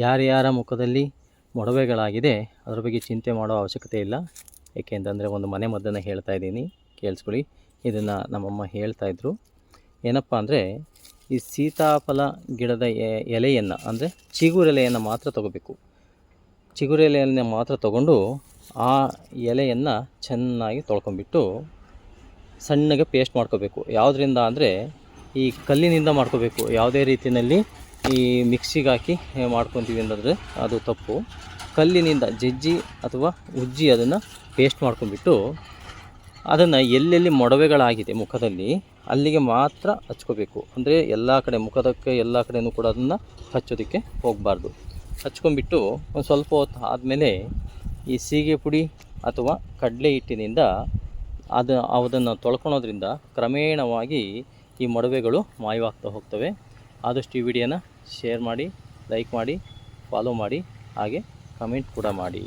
ಯಾರ್ಯಾರ ಮುಖದಲ್ಲಿ ಮೊಡವೆಗಳಾಗಿದೆ ಅದರ ಬಗ್ಗೆ ಚಿಂತೆ ಮಾಡೋ ಅವಶ್ಯಕತೆ ಇಲ್ಲ. ಏಕೆಂತಂದರೆ ಒಂದು ಮನೆ ಮದ್ದನ್ನು ಹೇಳ್ತಾ ಇದ್ದೀನಿ, ಕೇಳಿಸ್ಕೊಳ್ಳಿ. ಇದನ್ನು ನಮ್ಮಮ್ಮ ಹೇಳ್ತಾಯಿದ್ರು. ಏನಪ್ಪ ಅಂದರೆ, ಈ ಸೀತಾಫಲ ಗಿಡದ ಎಲೆಯನ್ನು ಅಂದರೆ ಚಿಗುರೆಲೆಯನ್ನು ಮಾತ್ರ ತೊಗೋಬೇಕು. ಚಿಗುರೆಲೆಯನ್ನು ಮಾತ್ರ ತೊಗೊಂಡು ಆ ಎಲೆಯನ್ನು ಚೆನ್ನಾಗಿ ತೊಳ್ಕೊಂಬಿಟ್ಟು ಸಣ್ಣಗೆ ಪೇಸ್ಟ್ ಮಾಡ್ಕೋಬೇಕು. ಯಾವುದರಿಂದ ಅಂದರೆ ಈ ಕಲ್ಲಿನಿಂದ ಮಾಡ್ಕೋಬೇಕು. ಯಾವುದೇ ರೀತಿಯಲ್ಲಿ ಈ ಮಿಕ್ಸಿಗೆ ಹಾಕಿ ಮಾಡ್ಕೊತೀವಿ ಅಂತಂದರೆ ಅದು ತಪ್ಪು. ಕಲ್ಲಿನಿಂದ ಜಜ್ಜಿ ಅಥವಾ ಉಜ್ಜಿ ಅದನ್ನು ಪೇಸ್ಟ್ ಮಾಡ್ಕೊಂಬಿಟ್ಟು ಅದನ್ನು ಎಲ್ಲೆಲ್ಲಿ ಮೊಡವೆಗಳಾಗಿದೆ ಮುಖದಲ್ಲಿ ಅಲ್ಲಿಗೆ ಮಾತ್ರ ಹಚ್ಕೋಬೇಕು. ಅಂದರೆ ಎಲ್ಲ ಕಡೆ ಮುಖದಕ್ಕೆ ಎಲ್ಲ ಕಡೆಯೂ ಕೂಡ ಅದನ್ನು ಹಚ್ಚೋದಕ್ಕೆ ಹೋಗಬಾರ್ದು. ಹಚ್ಕೊಂಬಿಟ್ಟು ಒಂದು ಸ್ವಲ್ಪ ಹೊತ್ತು ಆದಮೇಲೆ ಈ ಸೀಗೆ ಪುಡಿ ಅಥವಾ ಕಡಲೆ ಹಿಟ್ಟಿನಿಂದ ಅದನ್ನು ತೊಳ್ಕೊಳೋದ್ರಿಂದ ಕ್ರಮೇಣವಾಗಿ ಈ ಮೊಡವೆಗಳು ಮಾಯವಾಗ್ತಾ ಹೋಗ್ತವೆ. ಆದಷ್ಟು ಈ ವಿಡಿಯೋನ ಶೇರ್ ಮಾಡಿ, ಲೈಕ್ ಮಾಡಿ, ಫಾಲೋ ಮಾಡಿ, ಹಾಗೆ ಕಮೆಂಟ್ ಕೂಡ ಮಾಡಿ.